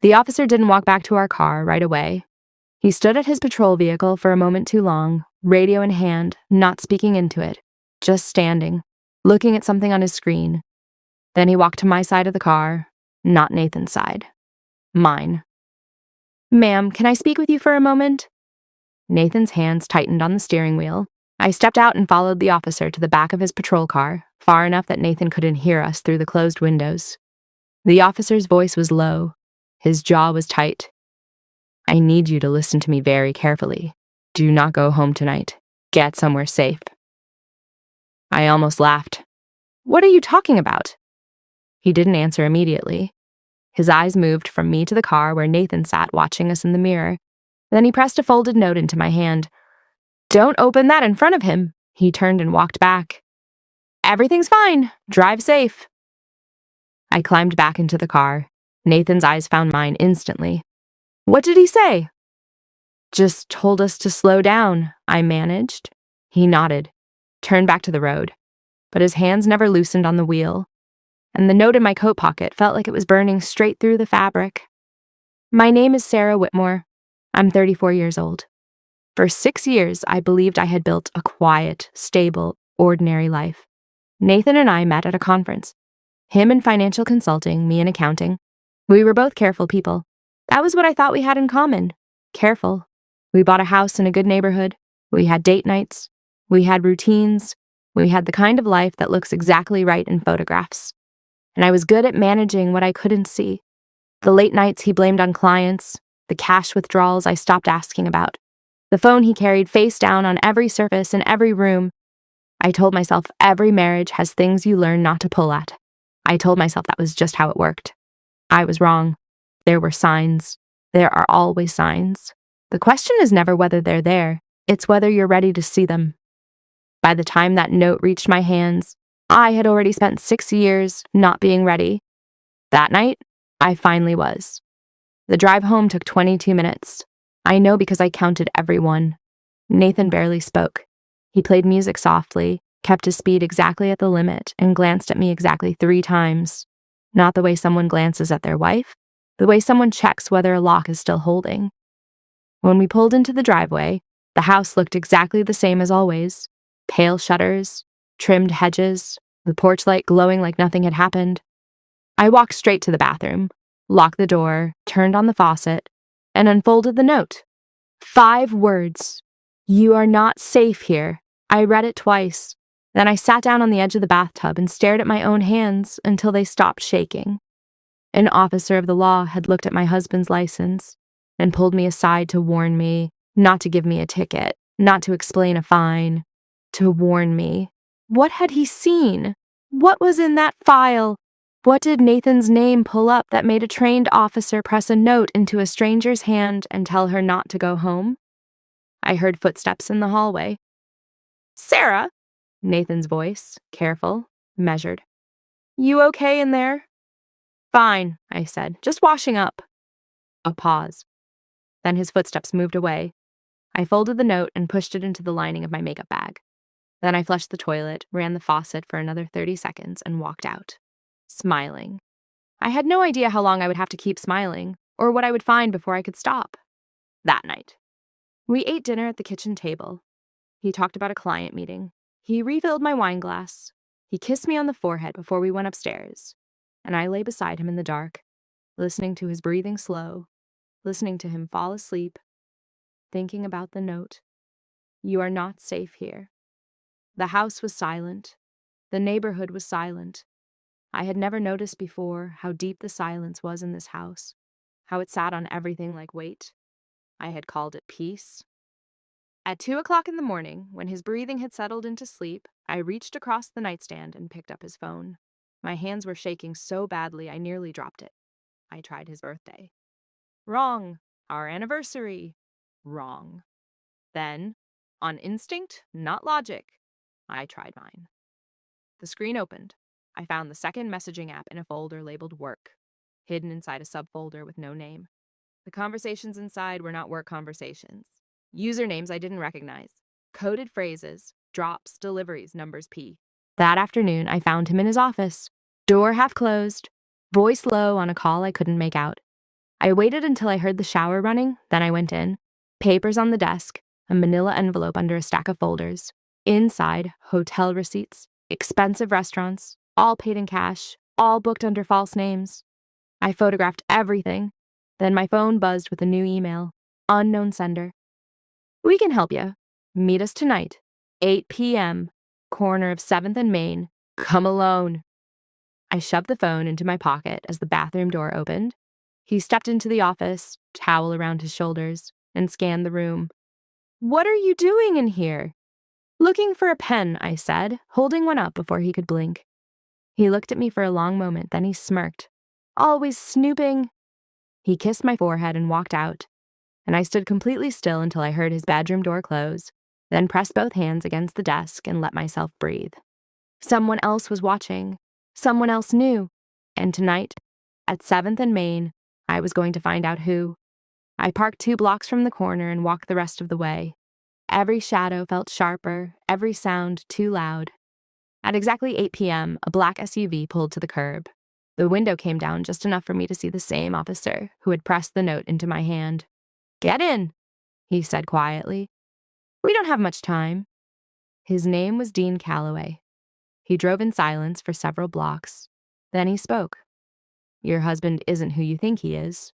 The officer didn't walk back to our car right away. He stood at his patrol vehicle for a moment too long, radio in hand, not speaking into it, just standing, looking at something on his screen. Then he walked to my side of the car, not Nathan's side. Mine. "Ma'am, can I speak with you for a moment?" Nathan's hands tightened on the steering wheel. I stepped out and followed the officer to the back of his patrol car, far enough that Nathan couldn't hear us through the closed windows. The officer's voice was low. His jaw was tight. "I need you to listen to me very carefully. Do not go home tonight. Get somewhere safe." I almost laughed. "What are you talking about?" He didn't answer immediately. His eyes moved from me to the car where Nathan sat watching us in the mirror. Then he pressed a folded note into my hand. "Don't open that in front of him." He turned and walked back. "Everything's fine. Drive safe." I climbed back into the car. Nathan's eyes found mine instantly. "What did he say?" "Just told us to slow down," I managed. He nodded, turned back to the road, but his hands never loosened on the wheel, and the note in my coat pocket felt like it was burning straight through the fabric. "My name is Sarah Whitmore. I'm 34 years old. For 6 years, I believed I had built a quiet, stable, ordinary life. Nathan and I met at a conference. Him in financial consulting, me in accounting. We were both careful people. That was what I thought we had in common. Careful. We bought a house in a good neighborhood. We had date nights. We had routines. We had the kind of life that looks exactly right in photographs. And I was good at managing what I couldn't see. The late nights he blamed on clients, the cash withdrawals I stopped asking about, the phone he carried face down on every surface in every room. I told myself every marriage has things you learn not to pull at. I told myself that was just how it worked. I was wrong. There were signs. There are always signs. The question is never whether they're there. It's whether you're ready to see them. By the time that note reached my hands, I had already spent 6 years not being ready. That night, I finally was. The drive home took 22 minutes. I know because I counted every one. Nathan barely spoke. He played music softly, kept his speed exactly at the limit, and glanced at me exactly 3 times. Not the way someone glances at their wife, the way someone checks whether a lock is still holding. When we pulled into the driveway, the house looked exactly the same as always. Pale shutters, trimmed hedges, the porch light glowing like nothing had happened. I walked straight to the bathroom, locked the door, turned on the faucet, and unfolded the note. 5 words. "You are not safe here." I read it twice. Then I sat down on the edge of the bathtub and stared at my own hands until they stopped shaking. An officer of the law had looked at my husband's license and pulled me aside to warn me, not to give me a ticket, not to explain a fine, to warn me. What had he seen? What was in that file? What did Nathan's name pull up that made a trained officer press a note into a stranger's hand and tell her not to go home? I heard footsteps in the hallway. "Sarah," Nathan's voice, careful, measured. "You okay in there?" "Fine," I said, "just washing up." A pause. Then his footsteps moved away. I folded the note and pushed it into the lining of my makeup bag. Then I flushed the toilet, ran the faucet for another 30 seconds, and walked out, smiling. I had no idea how long I would have to keep smiling, or what I would find before I could stop. That night, we ate dinner at the kitchen table. He talked about a client meeting. He refilled my wine glass. He kissed me on the forehead before we went upstairs, and I lay beside him in the dark, listening to his breathing slow, listening to him fall asleep, thinking about the note. You are not safe here. The house was silent. The neighborhood was silent. I had never noticed before how deep the silence was in this house, how it sat on everything like weight. I had called it peace. At 2 o'clock in the morning, when his breathing had settled into sleep, I reached across the nightstand and picked up his phone. My hands were shaking so badly I nearly dropped it. I tried his birthday. Wrong. Our anniversary. Wrong. Then, on instinct, not logic, I tried mine. The screen opened. I found the second messaging app in a folder labeled Work, hidden inside a subfolder with no name. The conversations inside were not work conversations. Usernames I didn't recognize. Coded phrases, drops, deliveries, numbers P. That afternoon, I found him in his office. Door half closed, voice low on a call I couldn't make out. I waited until I heard the shower running, then I went in. Papers on the desk, a manila envelope under a stack of folders. Inside, hotel receipts, expensive restaurants, all paid in cash, all booked under false names. I photographed everything. Then my phone buzzed with a new email. Unknown sender. We can help you. Meet us tonight, 8 p.m., corner of 7th and Main. Come alone. I shoved the phone into my pocket as the bathroom door opened. He stepped into the office, towel around his shoulders, and scanned the room. What are you doing in here? Looking for a pen, I said, holding one up before he could blink. He looked at me for a long moment, then he smirked. Always snooping. He kissed my forehead and walked out, and I stood completely still until I heard his bedroom door close, then pressed both hands against the desk and let myself breathe. Someone else was watching. Someone else knew. And tonight, at 7th and Main, I was going to find out who. I parked 2 blocks from the corner and walked the rest of the way. Every shadow felt sharper, every sound too loud. At exactly 8 p.m., a black SUV pulled to the curb. The window came down just enough for me to see the same officer who had pressed the note into my hand. Get in, he said quietly. We don't have much time. His name was Dean Calloway. He drove in silence for several blocks. Then he spoke. Your husband isn't who you think he is.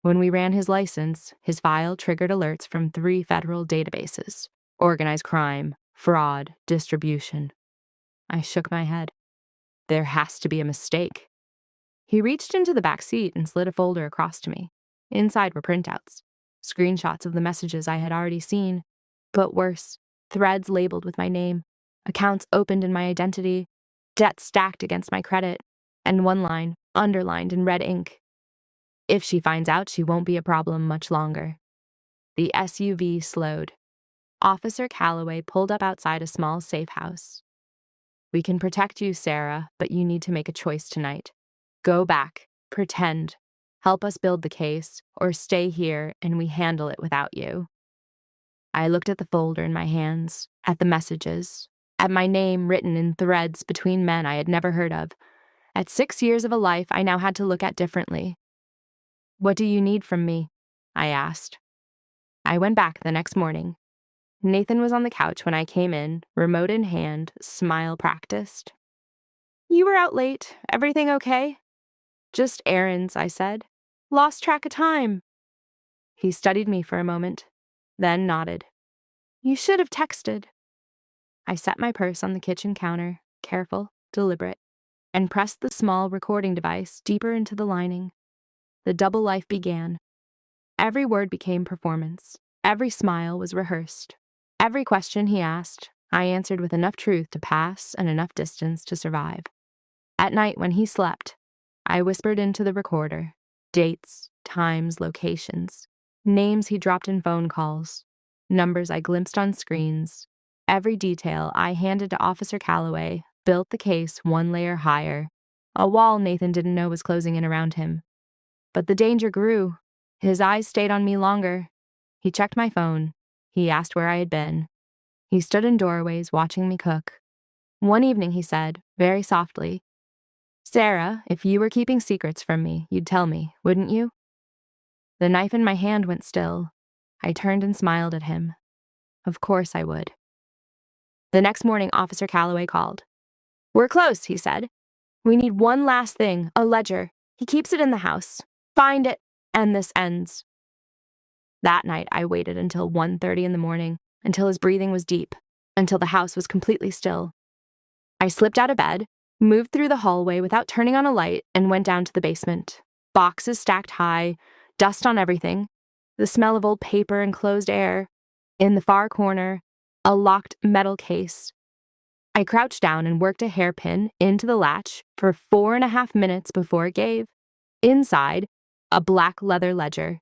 When we ran his license, his file triggered alerts from 3 federal databases: organized crime, fraud, distribution. I shook my head. There has to be a mistake. He reached into the back seat and slid a folder across to me. Inside were printouts, screenshots of the messages I had already seen, but worse, threads labeled with my name, accounts opened in my identity, debts stacked against my credit, and one line, underlined in red ink. If she finds out, she won't be a problem much longer. The SUV slowed. Officer Calloway pulled up outside a small safe house. We can protect you, Sarah, but you need to make a choice tonight. Go back, pretend, help us build the case, or stay here and we handle it without you. I looked at the folder in my hands, at the messages, at my name written in threads between men I had never heard of. At 6 years of a life I now had to look at differently. What do you need from me? I asked. I went back the next morning. Nathan was on the couch when I came in, remote in hand, smile practiced. You were out late. Everything okay? Just errands, I said. Lost track of time. He studied me for a moment, then nodded. You should have texted. I set my purse on the kitchen counter, careful, deliberate, and pressed the small recording device deeper into the lining. The double life began. Every word became performance. Every smile was rehearsed. Every question he asked, I answered with enough truth to pass and enough distance to survive. At night when he slept, I whispered into the recorder, dates, times, locations, names he dropped in phone calls, numbers I glimpsed on screens. Every detail I handed to Officer Calloway built the case one layer higher, a wall Nathan didn't know was closing in around him. But the danger grew. His eyes stayed on me longer. He checked my phone. He asked where I had been. He stood in doorways watching me cook. One evening he said, very softly, Sarah, if you were keeping secrets from me, you'd tell me, wouldn't you? The knife in my hand went still. I turned and smiled at him. Of course I would. The next morning, Officer Calloway called. We're close, he said. We need one last thing, a ledger. He keeps it in the house. Find it, and this ends. That night, I waited until 1:30 in the morning, until his breathing was deep, until the house was completely still. I slipped out of bed, moved through the hallway without turning on a light, and went down to the basement. Boxes stacked high, dust on everything, the smell of old paper and closed air. In the far corner, a locked metal case. I crouched down and worked a hairpin into the latch for 4.5 minutes before it gave. Inside, a black leather ledger,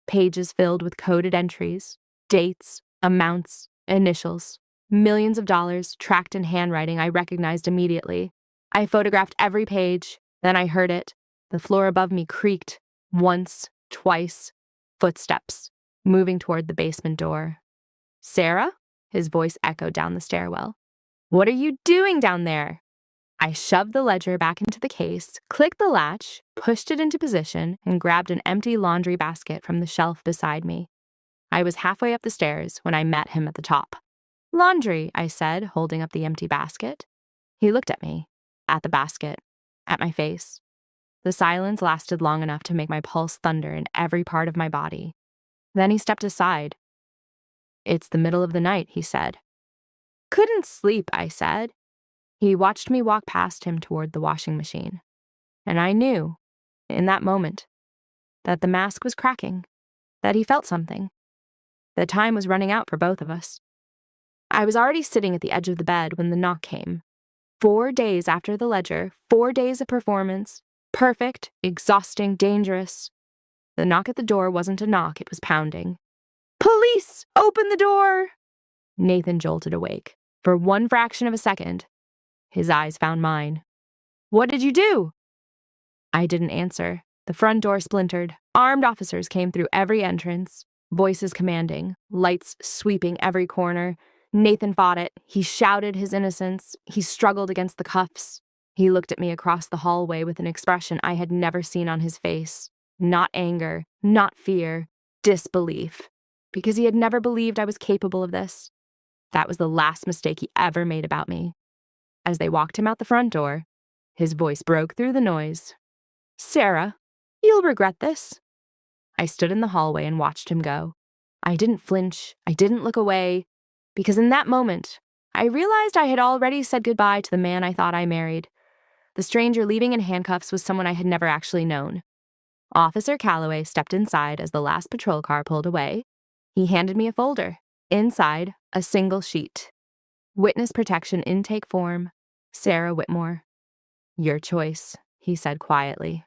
pages filled with coded entries, dates, amounts, initials, millions of dollars tracked in handwriting I recognized immediately. I photographed every page, then I heard it. The floor above me creaked, once, twice, footsteps, moving toward the basement door. Sarah? His voice echoed down the stairwell. What are you doing down there? I shoved the ledger back into the case, clicked the latch, pushed it into position, and grabbed an empty laundry basket from the shelf beside me. I was halfway up the stairs when I met him at the top. "Laundry," I said, holding up the empty basket. He looked at me, at the basket, at my face. The silence lasted long enough to make my pulse thunder in every part of my body. Then he stepped aside. "It's the middle of the night," he said. "Couldn't sleep," I said. He watched me walk past him toward the washing machine. And I knew, in that moment, that the mask was cracking, that he felt something, that time was running out for both of us. I was already sitting at the edge of the bed when the knock came. 4 days after the ledger, 4 days of performance, perfect, exhausting, dangerous. The knock at the door wasn't a knock, it was pounding. "Police! Open the door!" Nathan jolted awake. For one fraction of a second, his eyes found mine. "What did you do?" I didn't answer. The front door splintered. Armed officers came through every entrance, voices commanding, lights sweeping every corner. Nathan fought it. He shouted his innocence. He struggled against the cuffs. He looked at me across the hallway with an expression I had never seen on his face. Not anger, not fear, disbelief. Because he had never believed I was capable of this. That was the last mistake he ever made about me. As they walked him out the front door, his voice broke through the noise. "Sarah, you'll regret this." I stood in the hallway and watched him go. I didn't flinch. I didn't look away. Because in that moment, I realized I had already said goodbye to the man I thought I married. The stranger leaving in handcuffs was someone I had never actually known. Officer Calloway stepped inside as the last patrol car pulled away. He handed me a folder. Inside, a single sheet. "Witness protection intake form, Sarah Whitmore." "Your choice," he said quietly.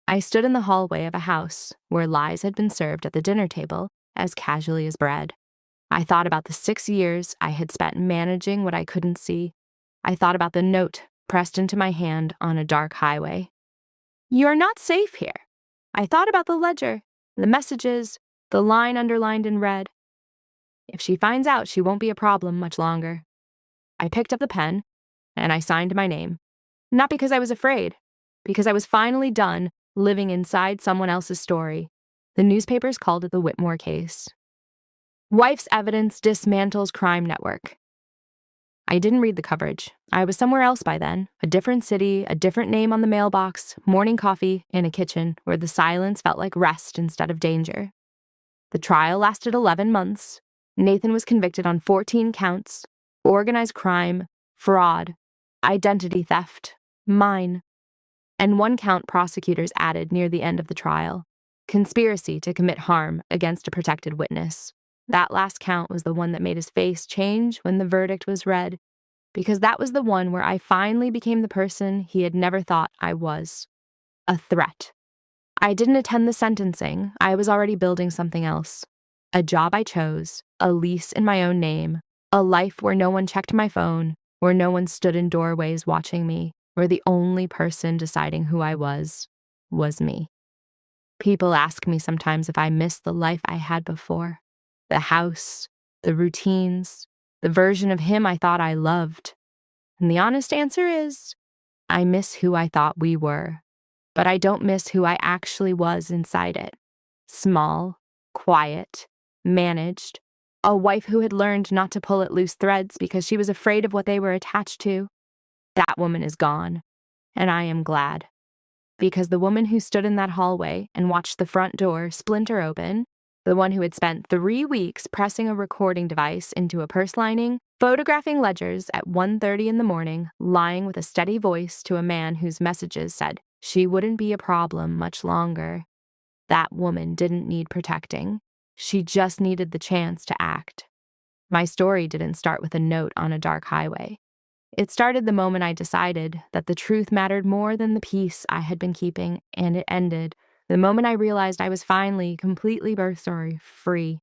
I stood in the hallway of a house where lies had been served at the dinner table as casually as bread. I thought about the 6 years I had spent managing what I couldn't see. I thought about the note pressed into my hand on a dark highway. "You're not safe here." I thought about the ledger, the messages, the line underlined in red. "If she finds out, she won't be a problem much longer." I picked up the pen, and I signed my name. Not because I was afraid, because I was finally done living inside someone else's story. The newspapers called it the Whitmore case. "Wife's evidence dismantles crime network." I didn't read the coverage. I was somewhere else by then, a different city, a different name on the mailbox, morning coffee, in a kitchen where the silence felt like rest instead of danger. The trial lasted 11 months. Nathan was convicted on 14 counts: organized crime, fraud, identity theft, mine. And 1 count prosecutors added near the end of the trial: conspiracy to commit harm against a protected witness. That last count was the one that made his face change when the verdict was read, because that was the one where I finally became the person he had never thought I was. A threat. I didn't attend the sentencing. I was already building something else. A job I chose, a lease in my own name, a life where no one checked my phone, where no one stood in doorways watching me, where the only person deciding who I was me. People ask me sometimes if I miss the life I had before. The house, the routines, the version of him I thought I loved. And the honest answer is, I miss who I thought we were. But I don't miss who I actually was inside it. Small, quiet, managed, a wife who had learned not to pull at loose threads because she was afraid of what they were attached to. That woman is gone, and I am glad. Because the woman who stood in that hallway and watched the front door splinter open, the one who had spent 3 weeks pressing a recording device into a purse lining, photographing ledgers at 1:30 in the morning, lying with a steady voice to a man whose messages said she wouldn't be a problem much longer. That woman didn't need protecting. She just needed the chance to act. My story didn't start with a note on a dark highway. It started the moment I decided that the truth mattered more than the peace I had been keeping, and it ended the moment I realized I was finally, completely birth story free.